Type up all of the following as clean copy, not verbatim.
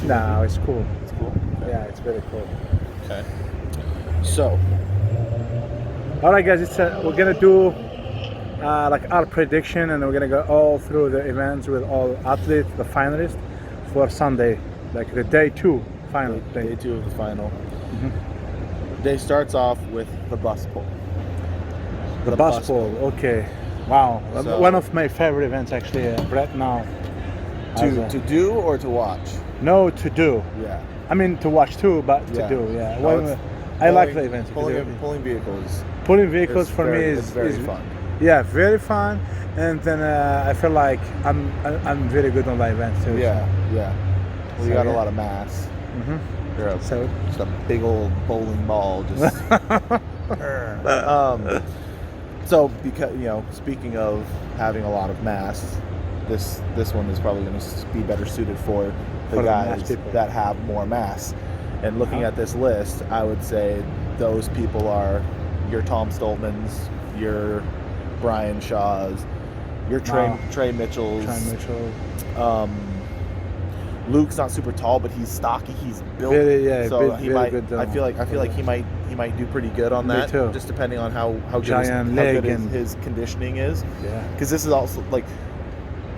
too No, heavy? it's cool. It's cool. Okay. Yeah, it's very cool. Okay. So, All right, guys, we're gonna do like our prediction, and we're gonna go all through the events with all athletes, the finalists for Sunday, like the day 2 final. day 2 of the final. Day starts off with the bus pull. The bus pull. Okay. Wow. So- One of my favorite events actually right now. To do or to watch? No, to do. Yeah. I mean to watch too, but Yeah. to do. Yeah. No, Well, it's- I like the events. Pulling vehicles. Pulling vehicles is for me very- is it's very is- fun. Yeah, very fun, and then I feel like I'm very good on that event too. Yeah, yeah. Well, you So, got yeah. a lot of mass. You're So just a big old bowling ball. Just. So because speaking of having a lot of mass, this one is probably going to be better suited for the mass guys people. that have more mass. And looking at this list, I would say those people are your Tom Stoltmans, your Brian Shaws, your Trey Mitchells. Trey Mitchell. Luke's not super tall, but he's stocky. He's built. Very he might. good, I feel like he might do pretty good on Me that. too. Just depending on how good, Giant leg and- his conditioning is. Yeah. Because this is also like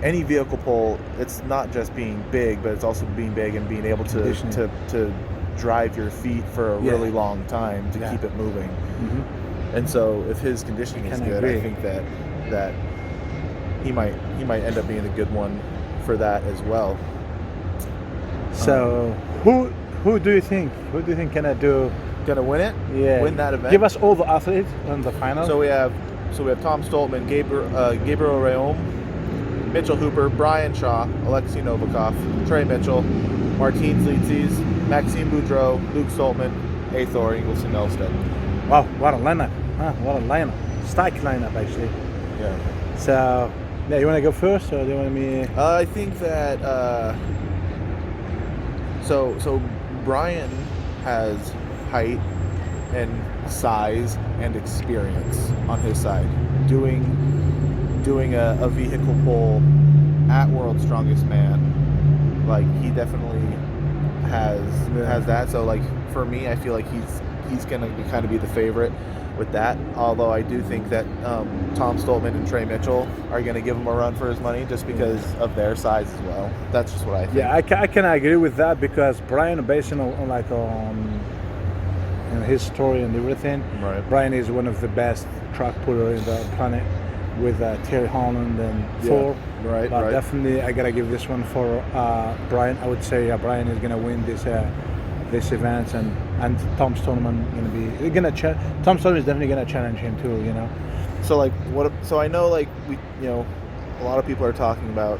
any vehicle pull. It's not just being big, but it's also being big and being able to Conditioning. to drive your feet for a Yeah. really long time to Yeah. keep it moving. Mm-hmm. And so if his conditioning is Can good, I agree. think that he might end up being a good one for that as well. So who do you think? Who do you think can I do? Gonna win it? Yeah. Win that event? Give us all the athletes on the final. So we have Tom Stoltman, Gabriel Rayom, Mitchell Hooper, Brian Shaw, Alexei Novikov, Trey Mitchell, Martins Litzis, Maxime Boudreau, Luke Stoltman, Athor Ingolson Elstead. Wow, what a lineup! Huh? What a lineup! Stacked lineup actually. Yeah. So yeah, you want to go first, or do you want me? I think that so Brian has height and size and experience on his side. Doing a vehicle pull at World's Strongest Man, like he definitely has that. So like for me, I feel like he's gonna kind of be the favorite with that. Although I do think that Tom Stoltman and Trey Mitchell are going to give him a run for his money just because of their size as well. That's just what I think. Yeah, I can agree with that because Brian, based on his story and everything, Right. Brian is one of the best truck puller in the planet with Terry Holland and Thor. Right, But right. definitely, I gotta give this one for Brian. I would say Brian is gonna win this event, and Tom Stoltman Tom Stoltman is definitely gonna challenge him too. So like what? So I know like we a lot of people are talking about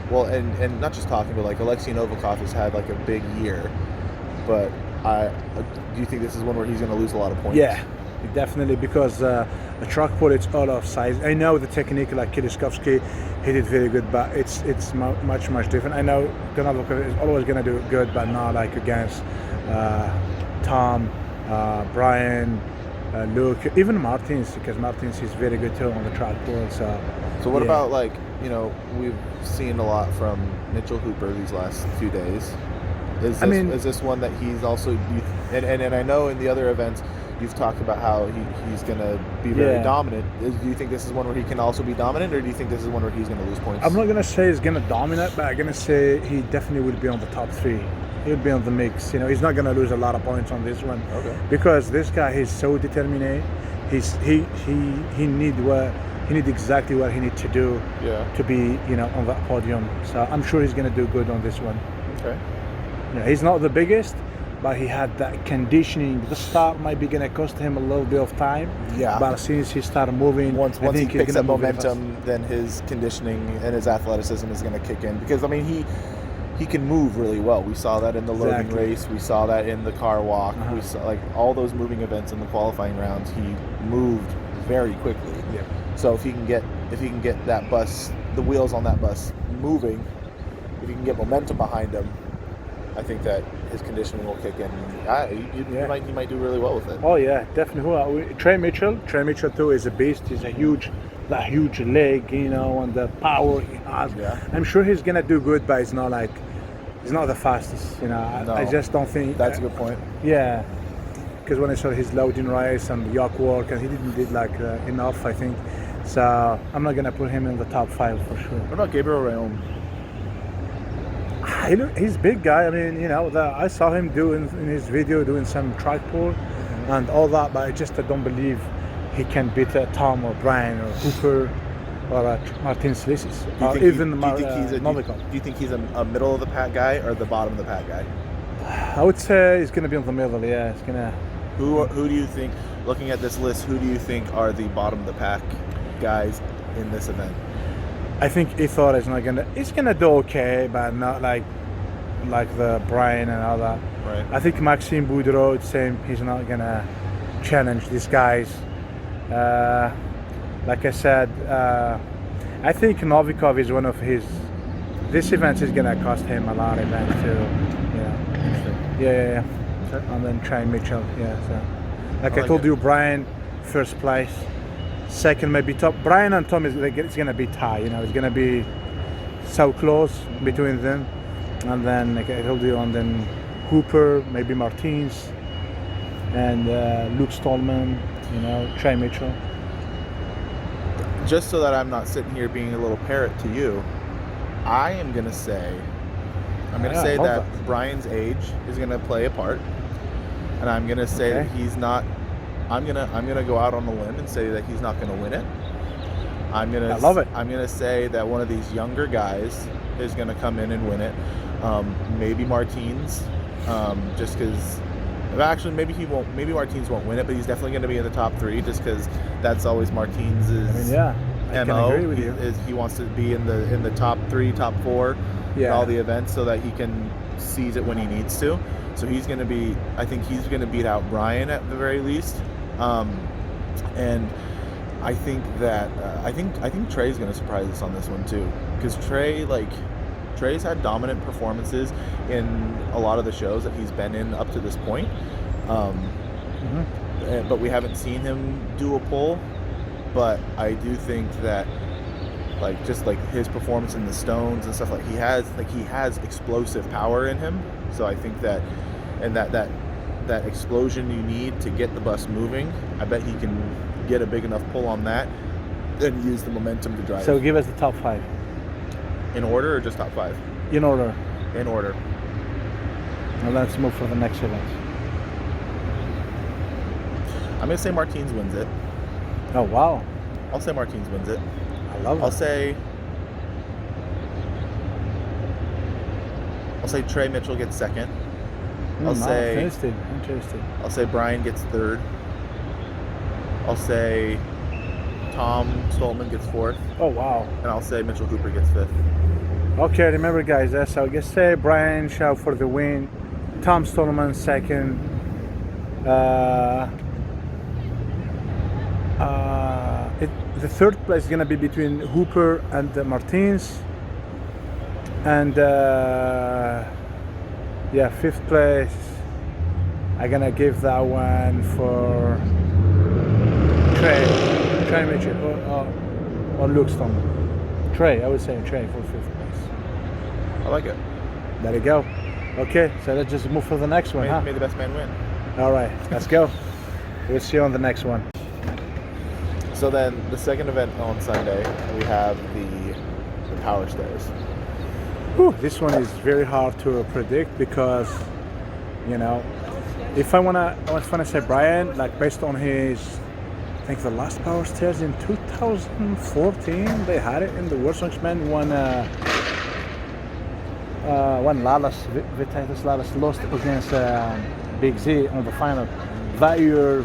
well and not just talking, but like Alexei Novikov has had like a big year, but do you think this is one where he's going to lose a lot of points? Yeah, definitely, because the truck pull, it's all of size. I know the technique like Kiriskowski, he did very good, but it's much different. I know Novikov is always going to do good, but not like against Tom, Brian, Luke, even Martins, because Martins is very good too on the truck pull. So what yeah. about like we've seen a lot from Mitchell Hooper these last few days. Is this one that he's also and I know in the other events you've talked about how he's going to be very dominant. Do you think this is one where he can also be dominant, or do you think this is one where he's going to lose points? I'm not going to say he's going to dominate, but I'm going to say he definitely will be on the top 3. He'll be on the mix. He's not going to lose a lot of points on this one. Okay. Because this guy, he's so determined. He need exactly what he needs to do to be on that podium. So I'm sure he's going to do good on this one. Okay. Yeah, he's not the biggest, but he had that conditioning. The start might be going to cost him a little bit of time. Yeah. But since he started moving, Once I he think he's picks gonna up move very momentum, then his conditioning and his athleticism is going to kick in. Because he can move really well. We saw that in the loading Exactly. race. We saw that in the car walk. We saw like all those moving events in the qualifying rounds. He moved very quickly. Yeah. So if he can get that bus, the wheels on that bus moving, if he can get momentum behind him, I think that his conditioning will kick in. He might do really well with it. Oh yeah, definitely. Trey Mitchell too is a beast. He's a huge leg, and the power he has. Yeah. I'm sure he's gonna do good, but it's not like he's not the fastest. You know, No. I just don't think That's a good point. Yeah, because when I saw his loading race and yoke work, and he didn't did like enough, I think. So I'm not gonna put him in the top 5 for sure. What about Gabriel Rayom? He's a big guy. I mean, you know, I saw him doing in his video doing some track pull and all that, but I don't believe he can beat Tom or Brian or Hooper or Martin Slicis or even Novikov. Do you think he's a middle of the pack guy or the bottom of the pack guy? I would say he's gonna be in the middle. Yeah, it's gonna. Who do you think? Looking at this list, who do you think are the bottom of the pack guys in this event? I think Ethor is not gonna. He's gonna do okay, but not like the Brian and all that. Right. I think Maxime Boudreau, it's same. He's not gonna challenge these guys. Like I said, I think Novikov is one of his. This event is gonna cost him a lot of event too. Yeah. Sure. And then Trey Mitchell. Yeah. So, I I told you, Brian, first place. Second maybe top. Brian and Tom it's gonna be tie. You know, it's gonna be so close between them. And then like I told you, and then Hooper, maybe Martins, and Luke Stallman. You know, Trey Mitchell. Just so that I'm not sitting here being a little parrot to you, I am gonna say, that Brian's age is gonna play a part, and I'm gonna say that he's not. I'm gonna go out on a limb and say that he's not gonna win it. I love it. I'm gonna say that one of these younger guys is gonna come in and win it. Maybe Martins, just because. Actually, maybe he won't. Maybe Martins won't win it, but he's definitely going to be in the top 3, just because that's always Martins' I can agree with you. He wants to be in the top 3, top 4 in all the events, so that he can seize it when he needs to. So he's going to be. I think he's going to beat out Brian at the very least, and I think that I think Trey's going to surprise us on this one too, because Trey's had dominant performances in a lot of the shows that he's been in up to this point, but we haven't seen him do a pull. But I do think that, just his performance in the stones and stuff, he has explosive power in him. So I think that, and that explosion you need to get the bus moving, I bet he can get a big enough pull on that, and use the momentum to drive. So give us the top 5. In order or just top 5? In order. In order. Now let's move for the next event. I'm going to say Martins wins it. Oh, wow. I'll say Martins wins it. I love it. I'll say Trey Mitchell gets second. Interesting. I'll say Brian gets third. I'll say Tom Stallman gets 4th. Oh, wow. And I'll say Mitchell Hooper gets 5th. Okay, remember guys, so I guess say Brian Shaw for the win, Tom Stallman second, the third place is gonna be between Hooper and Martins, and 5th place I'm gonna give that one for Trey Mitchell or Luke Stallman. I would say Trey for 5th place. I like it. There you go. Okay, so let's just move for the next one, May the best man win. All right, let's go. We'll see you on the next one. So then, the second event on Sunday, we have the power stairs. Whew, this one is very hard to predict because, if I wanna say Brian, based on his, I think the last power stairs in 2014, they had it in the World Strongman when Vitalis Lalas lost against Big Z on the final. That year,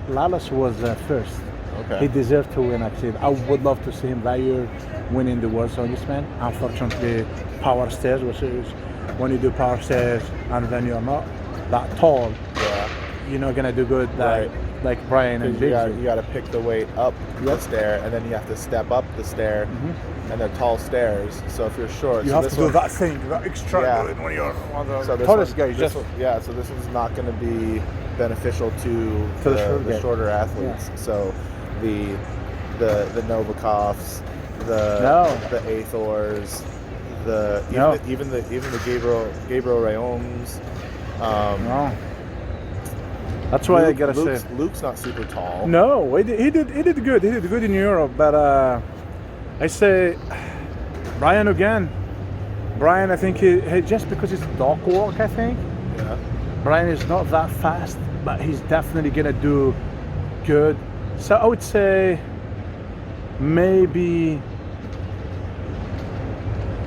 Lalas was first. Okay. He deserved to win, actually. I would love to see him that year winning the World Strongman. Unfortunately, power stairs, which is when you do power stairs and then you're not that tall, you're not gonna do good. Like Brian and Big Z. You got to pick the weight up the stair, and then you have to step up the stair, and they're tall stairs. So if you're short, you have to do that thing, that extra good when you're one of the tallest guys. So this one's not going to be beneficial to the shorter athletes. Yeah. So the Novikovs, the Athors, the No. even the Gabriel Rayomes. No. That's why I gotta say. Luke's not super tall. No, he did good. He did good in Europe, but I say Brian again. Brian, I think he just because it's dog walk, I think. Yeah. Brian is not that fast, but he's definitely gonna do good. So I would say maybe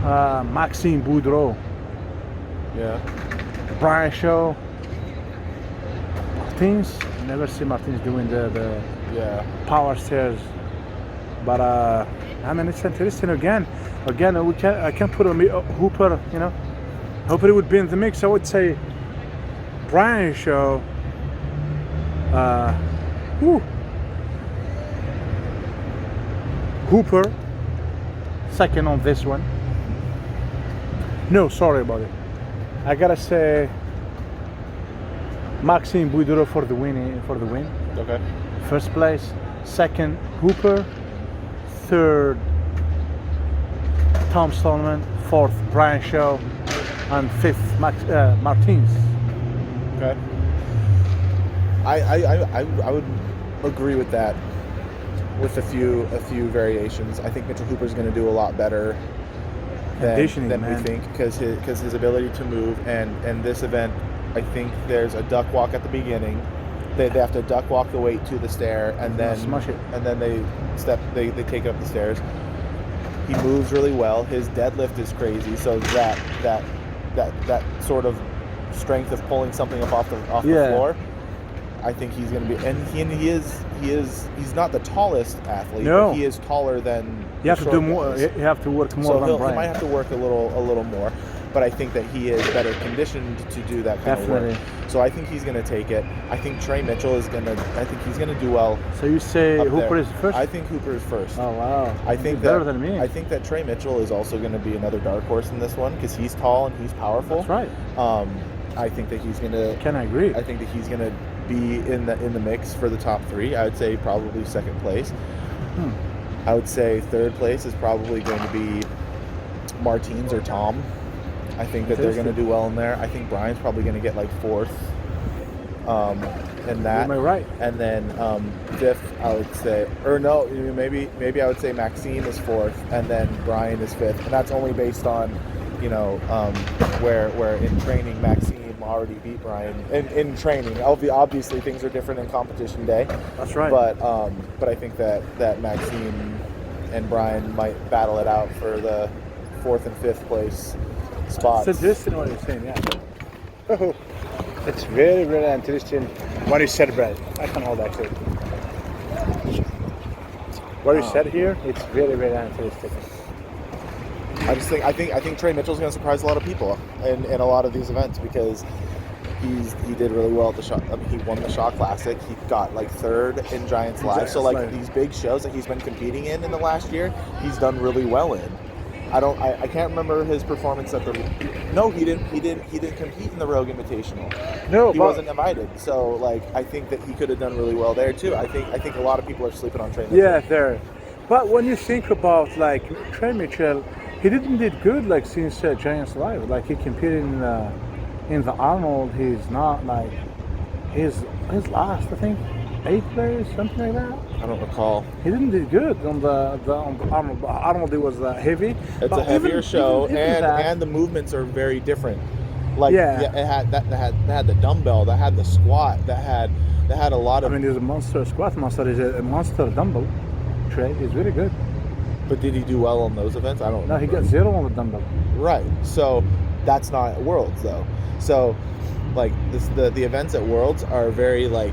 Maxime Boudreau, Yeah. Brian Shaw, Martins. Never see Martins doing the Yeah. power stairs, but I mean it's interesting again. Again, I can't put on Hooper. You know, Hooper would be in the mix. I would say Brian Shaw. Hooper, second on this one. No, sorry about it. I gotta say Maxime Boudreau for the win. Okay. First place. Second, Hooper. Third, Tom Stallman. Fourth, Brian Shaw. And fifth, Martins. Okay. I would agree with that, with a few variations. I think Mitchell Hooper's going to do a lot better than we think, because his ability to move, and this event, I think there's a duck walk at the beginning. They have to duck walk the weight to the stair, and then smush it. and then they take it up the stairs. He moves really well. His deadlift is crazy. So that sort of strength of pulling something up off the floor, I think he's going to be, and he's not the tallest athlete, no. But he is taller than. You have to do more. You have to work more. So he might have to work a little more, but I think that he is better conditioned to do that kind of work. So I think he's going to take it. I think Trey Mitchell is going to. I think he's going to do well. So you say Hooper is first? I think Hooper is first. Oh wow! I think better than me. I think that Trey Mitchell is also going to be another dark horse in this one, because he's tall and he's powerful. That's right. I think that he's going to. Can I agree? I think that he's going to be in the mix for the top three. I would say probably second place. I would say third place is probably going to be Martins or Tom. I think that they're going to do well in there. I think Brian's probably going to get like fourth in that. Am I right? And then fifth, I would say, or no, maybe I would say Maxime is fourth, and then Brian is fifth. And that's only based on, where in training Maxime already beat Brian in training. Obviously things are different in competition day. That's right. But I think that Maxime and Brian might battle it out for the fourth and fifth place spots. It's interesting what you're saying, yeah. Oh, it's very, very interesting what you said, Brad. I can hold that too. What you said here, it's very, very interesting. I think Trey Mitchell's going to surprise a lot of people in a lot of these events, because he did really well at the shot. I mean, he won the Shaw Classic. He got like third in Giants Live. So like these big shows that he's been competing in the last year, he's done really well in. I can't remember his performance at the. No, he didn't compete in the Rogue Invitational. No, he wasn't invited. So like I think that he could have done really well there too. I think a lot of people are sleeping on Trey Mitchell. Yeah, there. But when you think about like Trey Mitchell, he didn't did good like since Giants Live. Like he competed in the Arnold. He's not like his last, I think, 8th place, something like that. I don't recall. He didn't do good on the Arnold. Arnold, it was heavy. It's a heavier show, and the movements are very different. Like it had the dumbbell, that had the squat, that had a lot of. I mean, there's a monster squat monster. Is a monster dumbbell. Trey is really good. But did he do well on those events? I don't know. No, he got 0 on the dumbbell. Right. So that's not Worlds though. So like the events at Worlds are very like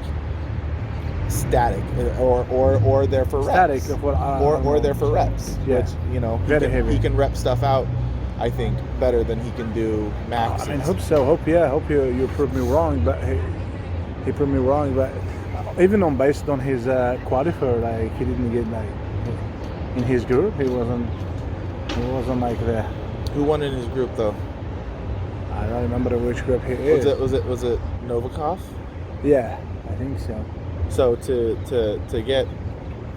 static, or they're for reps. Static, or they're for reps. Yeah. Which very heavy. He can rep stuff out, I think, better than he can do maxes. I hope so. Hope you prove me wrong, but he proved me wrong. But even based on his qualifier, like he didn't get like in his group. He wasn't like there. Who won in his group though? I don't remember which group he is. Was it Novikov? Yeah, I think so. So to get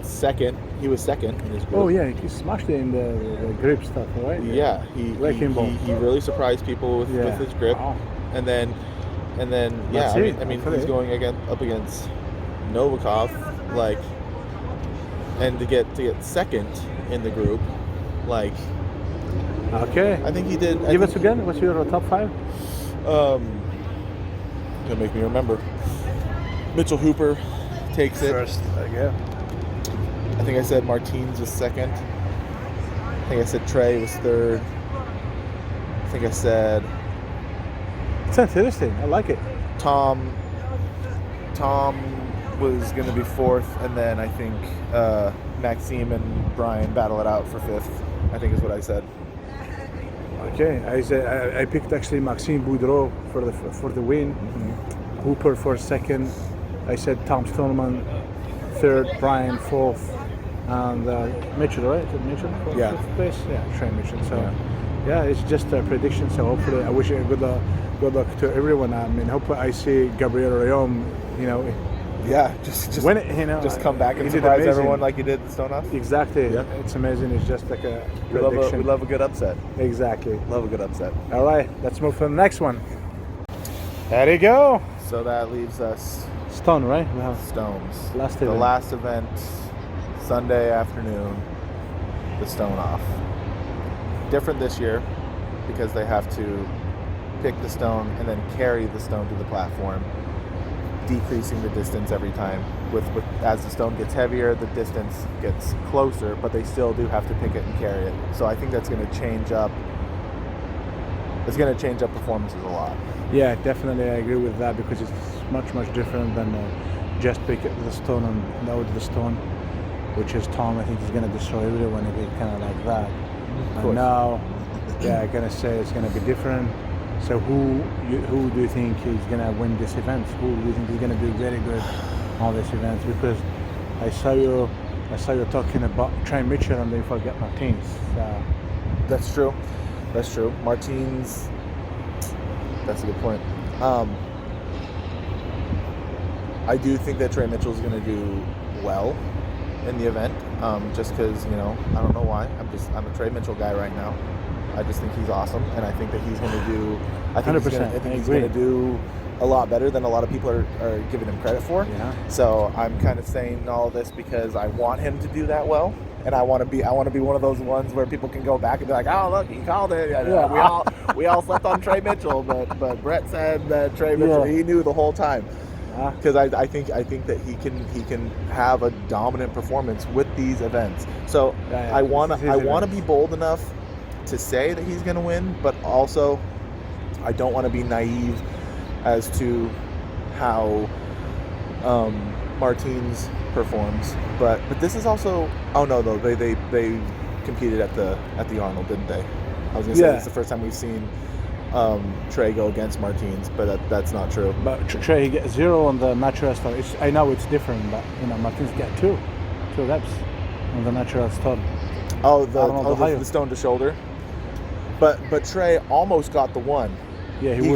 second He was second in his group. Oh yeah, he smashed it in the grip stuff, right? Yeah, he really surprised people with his grip, Wow. and then That's I it, mean hopefully. he's going up against Novikov, like, and to get second in the group, like, Okay. I think he did. Give us again. What's your top 5? Gonna make me remember. Mitchell Hooper takes it. First, yeah. I think I said Martins was second. I think I said Trey was third. I think I said It's interesting. I like it. Tom was going to be fourth, and then I think Maxime and Brian battle it out for fifth, I think is what I said. Okay. I picked actually Maxime Boudreau for the win. Mm-hmm. Hooper for second. I said Tom Stoneman third, Brian fourth, and Mitchell, right? Is it Mitchell for fifth place? Yeah, Trey Mitchell. So yeah, it's just a prediction. So hopefully, I wish you good luck to everyone. I mean, hopefully I see Gabriel Rayom, Yeah, just win it, just come back and he did surprise amazing. everyone like you did at Stonehouse. Exactly. Yeah. It's amazing. It's just like a We prediction. love a good upset. Exactly. Love a good upset. All right, let's move to the next one. There you go. So that leaves us Stone, right? We have Stones. Last the event. last event, Sunday afternoon, the Stone Off. Different this year because they have to pick the stone and then carry the stone to the platform, decreasing the distance every time. With as the stone gets heavier, the distance gets closer, but they still do have to pick it and carry it. So I think that's going to change up. It's going to change up performances a lot. Yeah, definitely, I agree with that because it's much different than just pick the stone and load the stone, which is Tom. I think he's gonna destroy everyone if he kind of like that. And now, I'm gonna say it's gonna be different. So who do you think is gonna win this event? Who do you think is gonna do very good on this event? Because I saw you talking about Trey Mitchell and then you forget Martins. That's true. That's true. Martins. That's a good point. I do think that Trey Mitchell is going to do well in the event, just because, I don't know why. I'm a Trey Mitchell guy right now. I just think he's awesome, and I think that he's going to do. I think 100%. he's going to do a lot better than a lot of people are giving him credit for. Yeah. So I'm kind of saying all this because I want him to do that well, and I want to be one of those ones where people can go back and be like, oh look, he called it. Yeah. We all slept on Trey Mitchell, but Brett said that Trey Mitchell he knew the whole time. Because I think that he can have a dominant performance with these events. So I want to be bold enough to say that he's going to win, but also I don't want to be naive as to how Martins performs. But this is also they competed at the Arnold, didn't they? I was going to say it's the first time we've seen Trey go against Martins, but that's not true. But Trey he gets 0 on the natural start. I know it's different, but Martins get 2 reps on the natural start. The stone to shoulder. But Trey almost got the 1. Yeah, he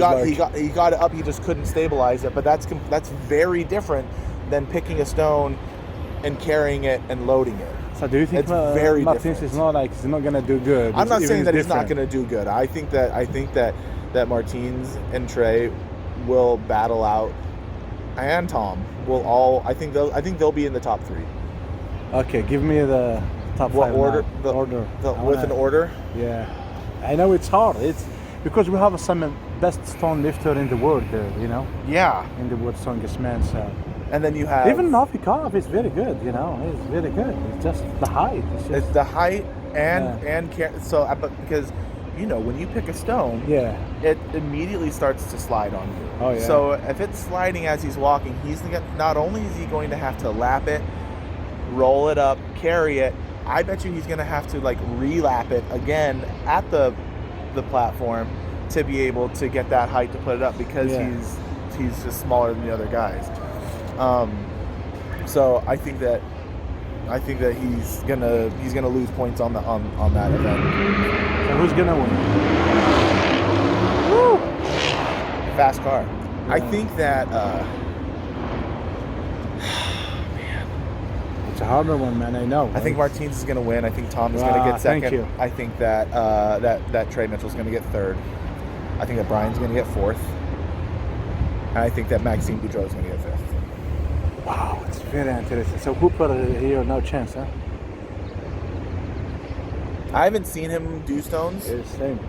got it up. He just couldn't stabilize it. But that's very different than picking a stone and carrying it and loading it. So do you think Martins is not he's not gonna do good? I'm not saying that he's not gonna do good. I think that Martins and Trey will battle out, and Tom will all. I think they'll be in the top 3. Okay, give me the top 5 order? With an order? Yeah, I know it's hard. It's because we have some best stone lifter in the world there. Yeah. In the world strongest man. So. And then you have even Novikov is very good. He's very good. It's just the height. It's the height but because when you pick a stone, it immediately starts to slide on you. Oh yeah. So if it's sliding as he's walking, not only is he going to have to lap it, roll it up, carry it. I bet you he's going to have to re-lap it again at the platform to be able to get that height to put it up because he's just smaller than the other guys. So I think that he's gonna lose points on that event. So who's gonna win? Woo! Fast car. I think that It's a harder one, man. I know. I think Martins is going to win. I think Tom is going to get Thank second. you. I think that that Trey Mitchell's going to get third. I think that Brian's going to get fourth. And I think that Maxime Boudreau is going to get fifth. Wow, it's very interesting. So Hooper here, no chance, huh? I haven't seen him do stones. It's the same.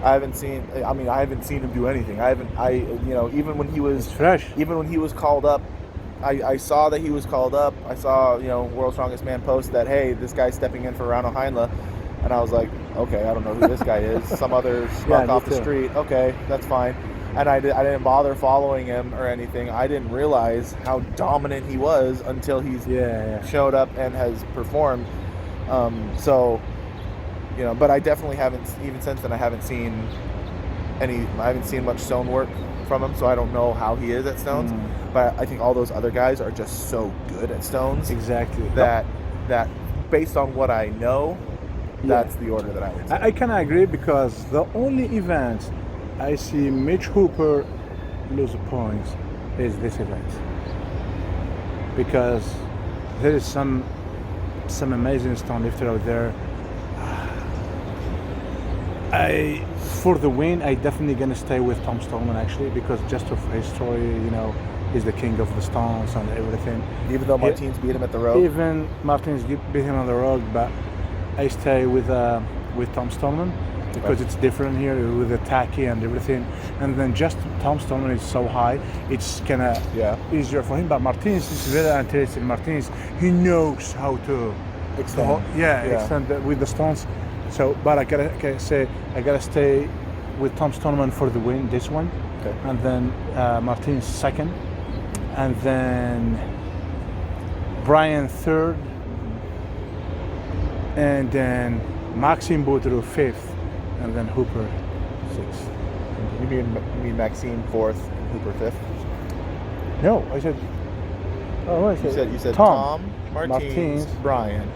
I haven't seen him do anything. Even when he was It's fresh. even when he was called up, I saw that he was called up. I saw, World's Strongest Man post that, hey, this guy's stepping in for Rano Heinle. And I was like, okay, I don't know who this guy is. Some other schmuck off the street. Okay, that's fine. And I didn't bother following him or anything. I didn't realize how dominant he was until he's showed up and has performed. But I definitely haven't, even since then, I haven't seen much stone work from him, so I don't know how he is at stones. But I think all those other guys are just so good at stones. Exactly. That based on what I know, that's the order that I would say. I kind of agree, because the only event I see Mitch Hooper lose points is this event, because there is some amazing stone lifter out there. For the win, I definitely gonna stay with Tom Stallman, actually, because just of his story, he's the king of the stones and everything. Even though Martins beat him at the road. Even Martins beat him on the road, but I stay with Tom Stallman, because it's different here with the tacky and everything. And then just Tom Stallman is so high, it's kinda easier for him. But Martins is very interesting. Martins, he knows how to Extend. extend with the stones. So, but I gotta stay with Tom Stoneman for the win, this one, and then Martins second, and then Brian third, and then Maxime Boudreau fifth, and then Hooper sixth. You mean Maxime fourth and Hooper fifth? No, I said. Oh, I said. You said Tom, Martins, Brian,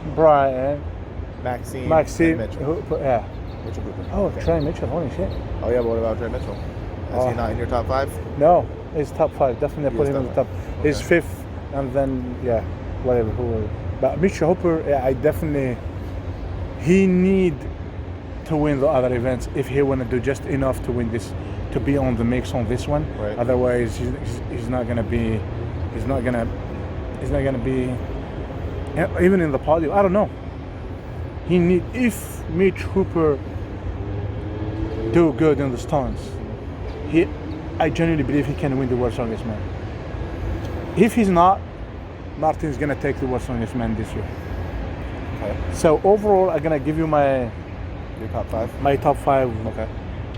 Maxime and Mitchell. Hooper, Mitchell Hooper. Oh, Trey Mitchell, holy shit. Oh yeah, but what about Trey Mitchell? Is he not in your top five? No, he's top five. Definitely He put is him in the top top. five. He's Okay. fifth, and then whatever. But Mitchell Hooper, I definitely. He need to win the other events if he want to do just enough to win this, to be on the mix on this one. Right. Otherwise, he's not gonna be. He's not gonna be. Even in the podium, I don't know. If Mitch Hooper do good in the stones, I genuinely believe he can win the World's Strongest Man. If he's not, Martin's gonna take the World's Strongest Man this year. Okay. So overall, I'm gonna give you Your top five? my top five Okay.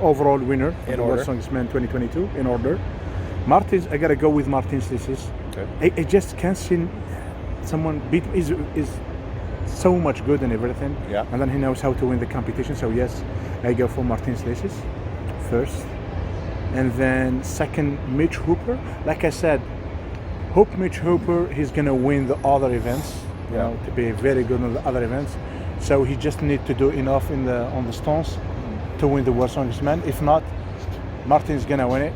overall winner for In the order. World's Strongest Man 2022 in order. Martins, I gotta go with Martins. This is. Okay. I just can't see someone beat is so much good and everything. Yeah. And then he knows how to win the competition. So yes, I go for Martins Laces first. And then second, Mitch Hooper. Like I said, hope Mitch Hooper, he's gonna win the other events, to be very good on the other events. So he just need to do enough on the stones to win the World's Strongest Man. If not, Martin's gonna win it.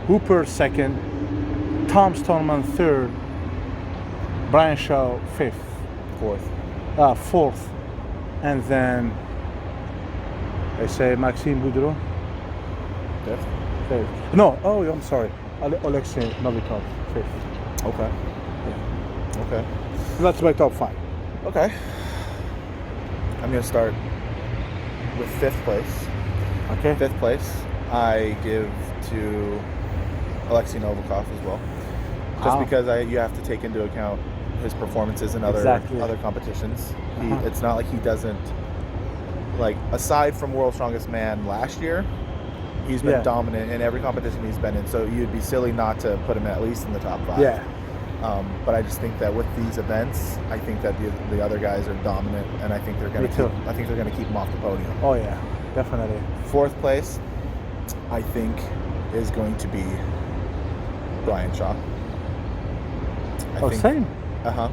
Hooper second, Tom Stoneman third, Brian Shaw fifth, fourth, and then I say Maxime Boudreau Fifth. fifth. No, I'm sorry, Alexei Novikov fifth. Okay. Yeah. Okay. That's my top five. Okay. I'm gonna start with fifth place. Okay. Fifth place, I give to Alexei Novikov as well. Just Wow. because you have to take into account his performances in other competitions. It's not like he doesn't, aside from World's Strongest Man last year, he's been dominant in every competition he's been in. So you'd be silly not to put him at least in the top five. Yeah. But I just think that with these events, I think that the other guys are dominant, and I think they're going Me too. to keep him off the podium. Oh yeah, definitely. Fourth place, I think, is going to be Brian Shaw. Same. I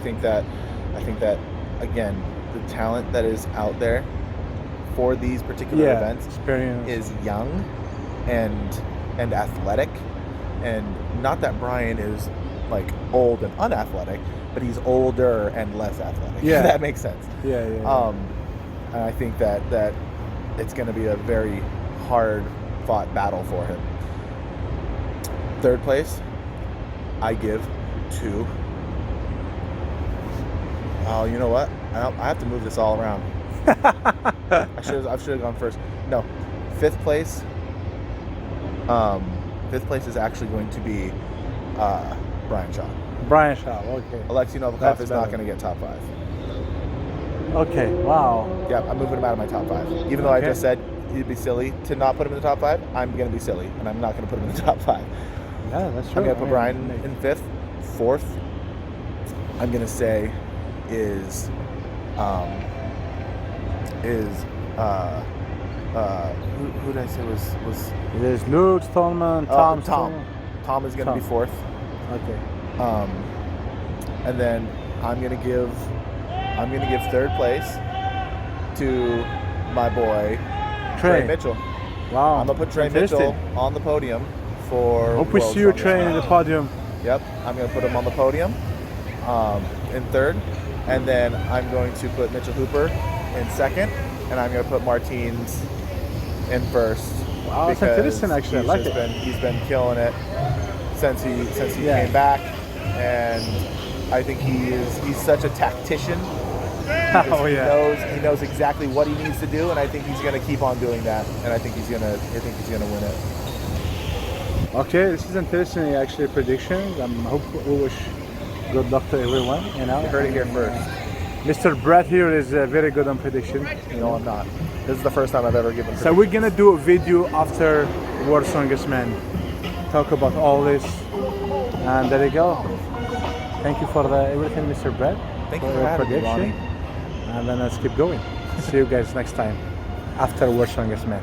think that again, the talent that is out there for these particular events experience is young and athletic, and not that Brian is like old and unathletic, but he's older and less athletic. Yeah. If that makes sense. Yeah, yeah. And I think that it's going to be a very hard fought battle for him. Third place, I give to. Oh, you know what? I have to move this all around. I should have gone first. No, fifth place. Fifth place is actually going to be Brian Shaw. Brian Shaw, okay. Alexei Novikov That's is not better. going to get top 5. Okay, wow. Yeah, I'm moving him out of my top 5. Even though I Okay. just said it'd be silly to not put him in the top 5, I'm going to be silly, and I'm not going to put him in the top 5. Yeah, that's true. I'm going to put Brian in 5th. 4th, I'm going to say is who did I say was There's Luke, Stallman, Tom. Tom is going to be 4th. Okay. And then I'm gonna give 3rd place to my boy Trey Mitchell. Wow. I'm gonna put Trey Fantastic. Mitchell on the podium for. Hope we World see you, Strongest Trey, Man. in the podium. Yep, I'm gonna put him on the podium in 3rd, and then I'm going to put Mitchell Hooper in 2nd, and I'm gonna put Martins in 1st. Wow, that's because interesting. Actually, I like it. He's been killing it since he Yeah. came back, and I think he's such a tactician. Oh yeah. He knows exactly what he needs to do, and I think he's gonna keep on doing that, and I think he's gonna win it. Okay, this is interesting. Actually, predictions. I hope we wish good luck to everyone. You know. You heard it here first. Mr. Brett here is very good on prediction. No, I'm not. This is the first time I've ever given. So we're gonna do a video after World's Strongest Man. Talk about all this, and there you go. Thank you for everything, Mr. Brett. Thank you for for your having me, prediction. Ronnie. And then let's keep going. See you guys next time after World's Strongest Man.